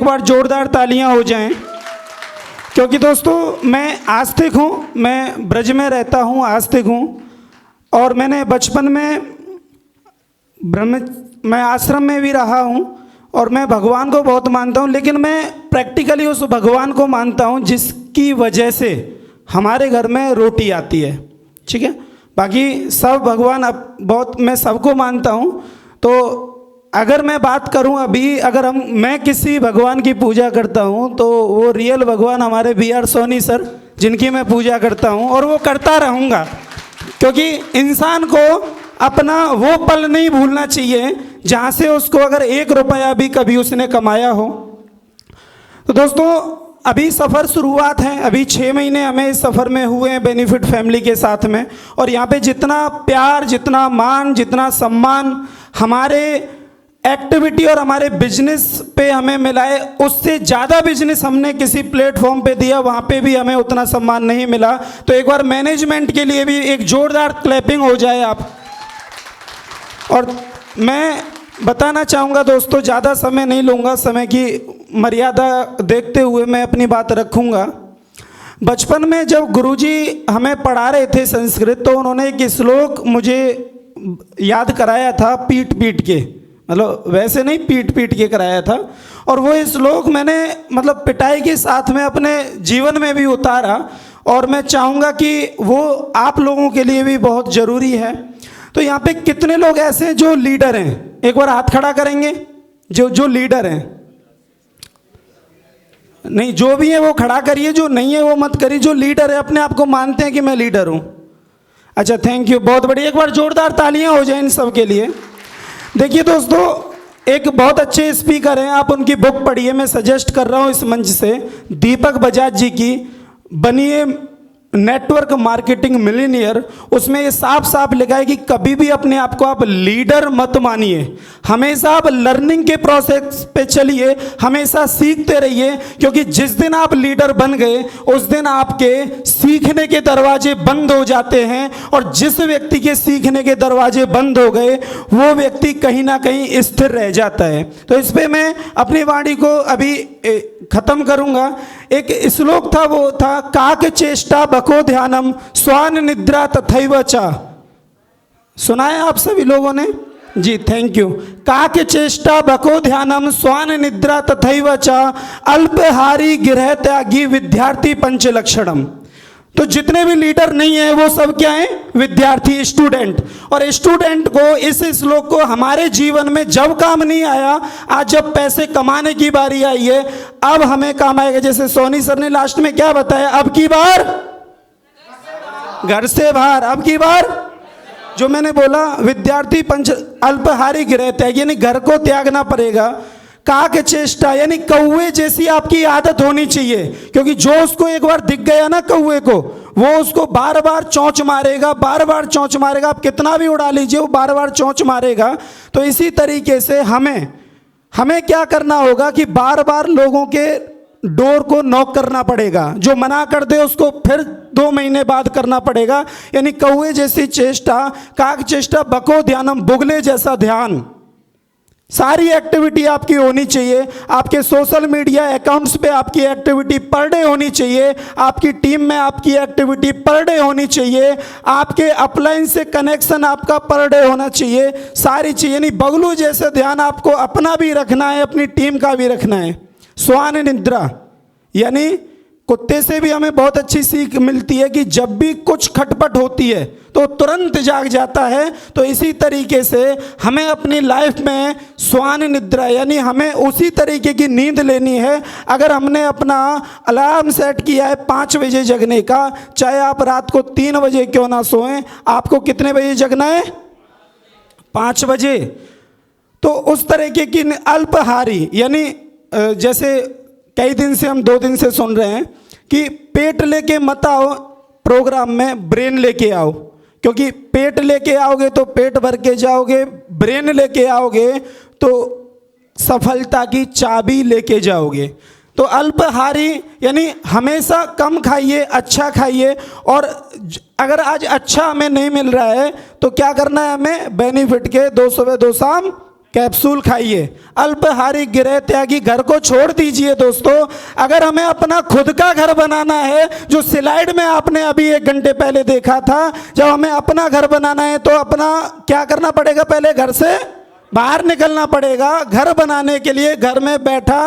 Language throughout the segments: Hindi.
एक बार जोरदार तालियां हो जाएं, क्योंकि दोस्तों मैं आस्तिक हूँ, मैं ब्रज में रहता हूँ, आस्तिक हूँ। और मैंने बचपन में मैं आश्रम में भी रहा हूँ और मैं भगवान को बहुत मानता हूँ, लेकिन मैं प्रैक्टिकली उस भगवान को मानता हूँ जिसकी वजह से हमारे घर में रोटी आती है। ठीक है, बाकी सब भगवान अब बहुत मैं सबको मानता हूँ। तो अगर मैं बात करूं अभी, अगर मैं किसी भगवान की पूजा करता हूं तो वो रियल भगवान हमारे BR सोनी सर, जिनकी मैं पूजा करता हूं और वो करता रहूँगा, क्योंकि इंसान को अपना वो पल नहीं भूलना चाहिए जहां से उसको अगर 1 रुपया भी कभी उसने कमाया हो। तो दोस्तों अभी सफ़र शुरुआत है, अभी 6 महीने हमें इस सफ़र में हुए हैं बेनिफिट फैमिली के साथ में। और यहाँ पे जितना प्यार, जितना मान, जितना सम्मान हमारे एक्टिविटी और हमारे बिजनेस पे हमें मिला है, उससे ज़्यादा बिजनेस हमने किसी प्लेटफॉर्म पे दिया, वहाँ पे भी हमें उतना सम्मान नहीं मिला। तो एक बार मैनेजमेंट के लिए भी एक जोरदार क्लैपिंग हो जाए आप। और मैं बताना चाहूँगा दोस्तों, ज़्यादा समय नहीं लूँगा, समय की मर्यादा देखते हुए मैं अपनी बात रखूँगा। बचपन में जब गुरुजी हमें पढ़ा रहे थे संस्कृत, तो उन्होंने एक श्लोक मुझे याद कराया था, पीट पीट के, मतलब वैसे नहीं, पीट पीट के कराया था। और वो श्लोक मैंने मतलब पिटाई के साथ में अपने जीवन में भी उतारा, और मैं चाहूँगा कि वो आप लोगों के लिए भी बहुत ज़रूरी है। तो यहाँ पे कितने लोग ऐसे हैं जो लीडर हैं? एक बार हाथ खड़ा करेंगे जो लीडर हैं। नहीं, जो भी है वो खड़ा करिए, जो नहीं है वो मत करिए। जो लीडर है, अपने आप को मानते हैं कि मैं लीडर हूँ। अच्छा, थैंक यू, बहुत बढ़िया। एक बार जोरदार तालियां हो जाए इन सब के लिए। देखिए दोस्तों, एक बहुत अच्छे स्पीकर हैं, आप उनकी बुक पढ़िए, मैं सजेस्ट कर रहा हूँ इस मंच से, दीपक बजाज जी की बनिए नेटवर्क मार्केटिंग मिलीनियर। उसमें ये साफ साफ लिखा है कि कभी भी अपने आप को आप लीडर मत मानिए, हमेशा आप लर्निंग के प्रोसेस पे चलिए, हमेशा सीखते रहिए, क्योंकि जिस दिन आप लीडर बन गए उस दिन आपके सीखने के दरवाजे बंद हो जाते हैं। और जिस व्यक्ति के सीखने के दरवाजे बंद हो गए वो व्यक्ति कहीं ना कहीं स्थिर रह जाता है। तो इस पर मैं अपनी वाणी को अभी खत्म करूंगा। एक श्लोक था, वो था, काक चेष्टा बको ध्यानम स्वान निद्रा तथैव च। सुना है आप सभी लोगों ने जी? Thank you. काक चेष्टा बको ध्यानम स्वान निद्रा तथैव च अल्पहारी गृह त्यागी विद्यार्थी पंच लक्षणम। तो जितने भी लीडर नहीं है वो सब क्या है? विद्यार्थी, स्टूडेंट। और स्टूडेंट को इस श्लोक को हमारे जीवन में जब काम नहीं आया, आज जब पैसे कमाने की बारी आई है, अब हमें काम आएगा। जैसे सोनी सर ने लास्ट में क्या बताया, अब की बार घर से बाहर, अब की बार जो मैंने बोला, विद्यार्थी पंच अल्पहारी गृह त्याग, यानी घर को त्यागना पड़ेगा। काक चेष्टा यानी कौवे जैसी आपकी आदत होनी चाहिए, क्योंकि जो उसको एक बार दिख गया ना कौवे को, वो उसको बार बार चोंच मारेगा, बार बार चोंच मारेगा। आप कितना भी उड़ा लीजिए वो बार बार चोंच मारेगा। तो इसी तरीके से हमें क्या करना होगा कि बार बार लोगों के डोर को नॉक करना पड़ेगा। जो मना कर दे उसको फिर 2 महीने बाद करना पड़ेगा। यानी कौवे जैसी चेष्टा, काक चेष्टा बको ध्यानम, बुगले जैसा ध्यान। सारी एक्टिविटी आपकी होनी चाहिए। आपके सोशल मीडिया अकाउंट्स पे आपकी एक्टिविटी पर डे होनी चाहिए, आपकी टीम में आपकी एक्टिविटी पर डे होनी चाहिए, आपके अपलाइन से कनेक्शन आपका पर डे होना चाहिए, सारी चीज़ें। यानी बगलू जैसे ध्यान आपको अपना भी रखना है, अपनी टीम का भी रखना है। स्वान निद्रा यानी कुत्ते से भी हमें बहुत अच्छी सीख मिलती है कि जब भी कुछ खटपट होती है तो तुरंत जाग जाता है। तो इसी तरीके से हमें अपनी लाइफ में स्वान निद्रा यानी हमें उसी तरीके की नींद लेनी है। अगर हमने अपना अलार्म सेट किया है 5 बजे जगने का, चाहे आप रात को 3 बजे क्यों ना सोएं, आपको कितने बजे जगना है? 5 बजे। तो उस तरीके की अल्पहारी यानी जैसे कई दिन से हम 2 दिन से सुन रहे हैं कि पेट लेके मत आओ प्रोग्राम में, ब्रेन लेके आओ। क्योंकि पेट लेके आओगे तो पेट भर के जाओगे, ब्रेन लेके आओगे तो सफलता की चाबी लेके जाओगे। तो अल्पहारी यानी हमेशा कम खाइए, अच्छा खाइए। और अगर आज अच्छा हमें नहीं मिल रहा है तो क्या करना है? हमें बेनिफिट के 2 सुबह 2 शाम कैप्सूल खाइए, अल्पाहारी गृह त्यागी घर को छोड़ दीजिए। दोस्तों, अगर हमें अपना खुद का घर बनाना है, जो स्लाइड में आपने अभी 1 घंटे पहले देखा था, जब हमें अपना घर बनाना है तो अपना क्या करना पड़ेगा? पहले घर से बाहर निकलना पड़ेगा। घर बनाने के लिए घर में बैठा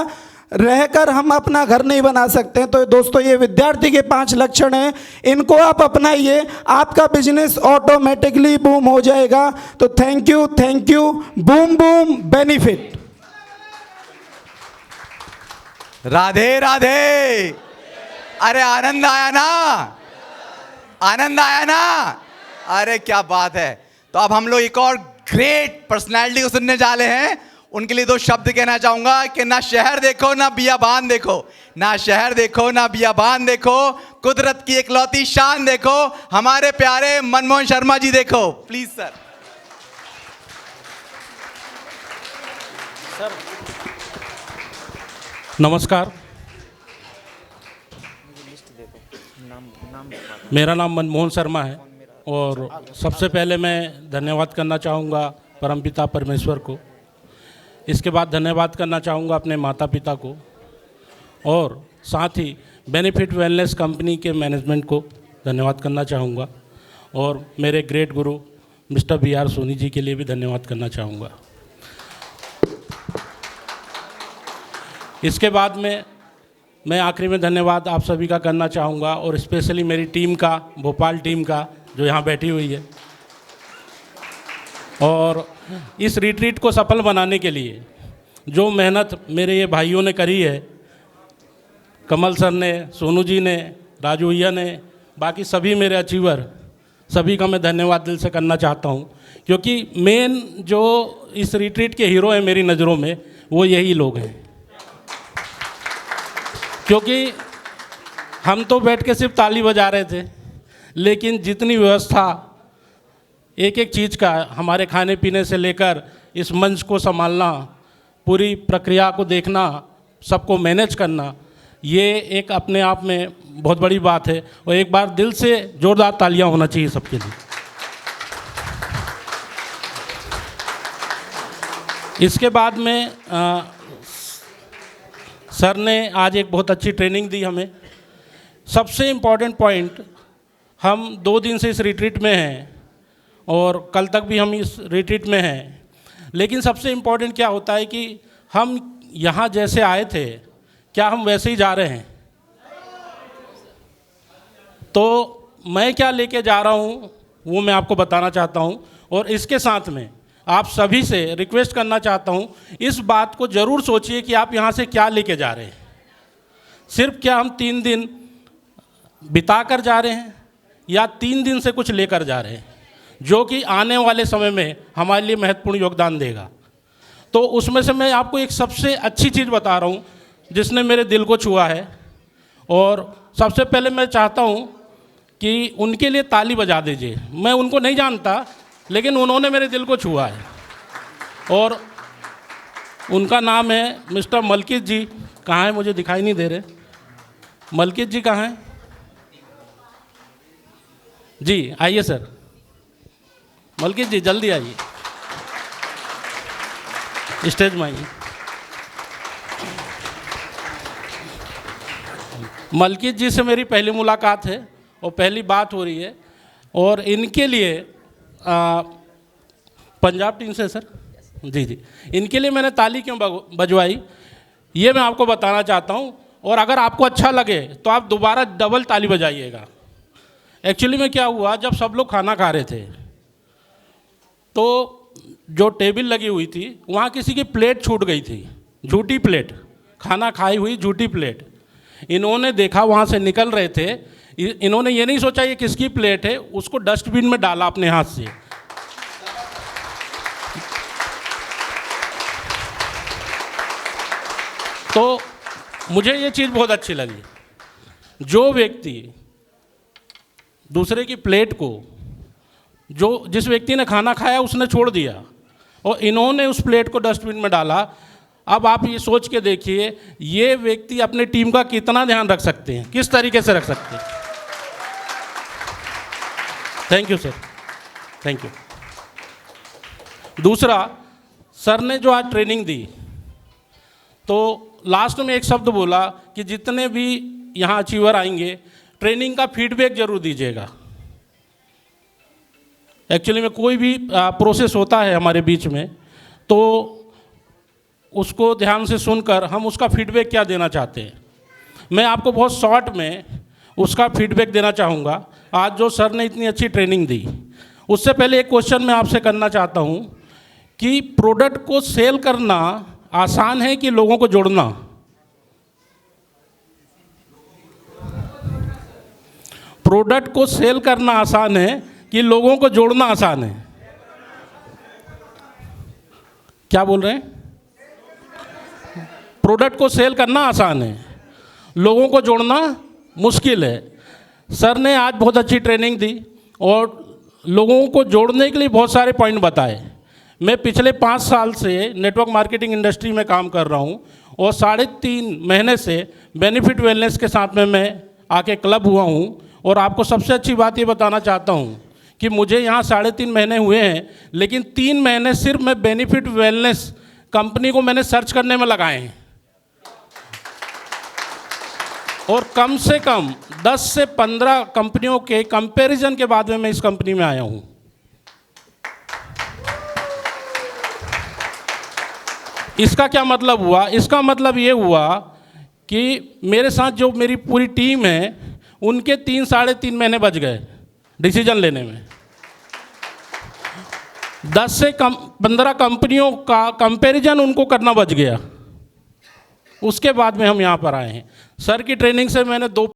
रहकर हम अपना घर नहीं बना सकते। तो दोस्तों, ये विद्यार्थी के 5 लक्षण हैं, इनको आप अपनाइए, आपका बिजनेस ऑटोमेटिकली बूम हो जाएगा। तो thank you, boom boom benefit. Radhe Radhe. अरे आनंद आया ना, आनंद आया ना, अरे क्या बात है। तो अब हम लोग एक और ग्रेट पर्सनैलिटी को सुनने जा रहे हैं। उनके लिए 2 शब्द कहना चाहूंगा कि ना शहर देखो ना बियाबान देखो, ना शहर देखो ना बियाबान देखो, कुदरत की इकलौती शान देखो, हमारे प्यारे मनमोहन शर्मा जी देखो। Please sir. नमस्कार, मेरा नाम मनमोहन शर्मा है और सबसे पहले मैं धन्यवाद करना चाहूँगा परमपिता परमेश्वर को। इसके बाद धन्यवाद करना चाहूँगा अपने माता पिता को और साथ ही बेनिफिट वेलनेस कंपनी के मैनेजमेंट को धन्यवाद करना चाहूँगा और मेरे ग्रेट गुरु मिस्टर BR सोनी जी के लिए भी धन्यवाद करना चाहूँगा। इसके बाद में मैं आखिरी में धन्यवाद आप सभी का करना चाहूँगा और स्पेशली मेरी टीम का, भोपाल टीम का, जो यहाँ बैठी हुई है। और इस रिट्रीट को सफल बनाने के लिए जो मेहनत मेरे ये भाइयों ने करी है, कमल सर ने, सोनू जी ने, राजू भैया ने, बाकी सभी मेरे अचीवर, सभी का मैं धन्यवाद दिल से करना चाहता हूँ। क्योंकि मेन जो इस रिट्रीट के हीरो हैं मेरी नज़रों में, वो यही लोग हैं। क्योंकि हम तो बैठ के सिर्फ ताली बजा रहे थे, लेकिन जितनी व्यवस्था एक एक चीज़ का, हमारे खाने पीने से लेकर इस मंच को संभालना, पूरी प्रक्रिया को देखना, सबको मैनेज करना, ये एक अपने आप में बहुत बड़ी बात है। और एक बार दिल से जोरदार तालियां होना चाहिए सबके लिए। इसके बाद में सर ने आज एक बहुत अच्छी ट्रेनिंग दी हमें। सबसे इम्पॉर्टेंट पॉइंट, हम 2 दिन से इस रिट्रीट में हैं और कल तक भी हम इस रिट्रीट में हैं, लेकिन सबसे इम्पॉर्टेंट क्या होता है कि हम यहाँ जैसे आए थे, क्या हम वैसे ही जा रहे हैं? तो मैं क्या लेके जा रहा हूँ वो मैं आपको बताना चाहता हूँ। और इसके साथ में आप सभी से रिक्वेस्ट करना चाहता हूँ, इस बात को ज़रूर सोचिए कि आप यहाँ से क्या लेके जा रहे हैं। सिर्फ क्या हम 3 दिन बिता कर जा रहे हैं या 3 दिन से कुछ लेकर जा रहे हैं, जो कि आने वाले समय में हमारे लिए महत्वपूर्ण योगदान देगा। तो उसमें से मैं आपको एक सबसे अच्छी चीज़ बता रहा हूँ जिसने मेरे दिल को छुआ है। और सबसे पहले मैं चाहता हूँ कि उनके लिए ताली बजा दीजिए। मैं उनको नहीं जानता, लेकिन उन्होंने मेरे दिल को छुआ है। और उनका नाम है मिस्टर मलकित जी। कहाँ है? मुझे दिखाई नहीं दे रहे। मलकित जी कहाँ हैं? जी आइए सर। मलकित जी जल्दी आइए, स्टेज में आइए। मलकित जी से मेरी पहली मुलाकात है और पहली बात हो रही है। और इनके लिए पंजाब टीम से सर, जी, इनके लिए मैंने ताली क्यों बजवाई ये मैं आपको बताना चाहता हूँ। और अगर आपको अच्छा लगे तो आप दोबारा डबल ताली बजाइएगा। एक्चुअली में क्या हुआ, जब सब लोग खाना खा रहे थे तो जो टेबल लगी हुई थी वहाँ किसी की प्लेट छूट गई थी, झूठी प्लेट, खाना खाई हुई झूठी प्लेट। इन्होंने देखा, वहाँ से निकल रहे थे, इन्होंने ये नहीं सोचा ये किसकी प्लेट है, उसको डस्टबिन में डाला अपने हाथ से। तो मुझे ये चीज़ बहुत अच्छी लगी। जो व्यक्ति दूसरे की प्लेट को, जिस व्यक्ति ने खाना खाया उसने छोड़ दिया और इन्होंने उस प्लेट को डस्टबिन में डाला। अब आप ये सोच के देखिए, ये व्यक्ति अपने टीम का कितना ध्यान रख सकते हैं, किस तरीके से रख सकते हैं। Thank you sir, thank you. दूसरा, सर ने जो आज ट्रेनिंग दी तो लास्ट में एक शब्द बोला कि जितने भी यहाँ अचीवर आएंगे ट्रेनिंग का फीडबैक जरूर दीजिएगा। एक्चुअली में कोई भी प्रोसेस होता है हमारे बीच में तो उसको ध्यान से सुनकर हम उसका फीडबैक क्या देना चाहते हैं, मैं आपको बहुत शॉर्ट में उसका फीडबैक देना चाहूँगा। आज जो सर ने इतनी अच्छी ट्रेनिंग दी, उससे पहले एक क्वेश्चन मैं आपसे करना चाहता हूँ कि प्रोडक्ट को सेल करना आसान है कि लोगों को जोड़ना? प्रोडक्ट को सेल करना आसान है कि लोगों को जोड़ना आसान है? क्या बोल रहे हैं? प्रोडक्ट को सेल करना आसान है, लोगों को जोड़ना मुश्किल है। सर ने आज बहुत अच्छी ट्रेनिंग दी और लोगों को जोड़ने के लिए बहुत सारे पॉइंट बताए। मैं पिछले 5 साल से नेटवर्क मार्केटिंग इंडस्ट्री में काम कर रहा हूं और 3.5 महीने से बेनिफिट वेलनेस के साथ में मैं आके क्लब हुआ हूं। और आपको सबसे अच्छी बात ये बताना चाहता हूं कि मुझे यहाँ 3.5 महीने हुए हैं, लेकिन 3 महीने सिर्फ मैं बेनिफिट वेलनेस कंपनी को मैंने सर्च करने में लगाए हैं और कम से कम 10 से 15 कंपनियों के कंपैरिजन के बाद में मैं इस कंपनी में आया हूं। इसका क्या मतलब हुआ? इसका मतलब ये हुआ कि मेरे साथ जो मेरी पूरी टीम है उनके 3-3.5 महीने बच गए डिसीजन लेने में। 10 से 15 कंपनियों का कंपैरिजन उनको करना बच गया। उसके बाद में हम यहाँ पर आए हैं। सर की ट्रेनिंग से मैंने 2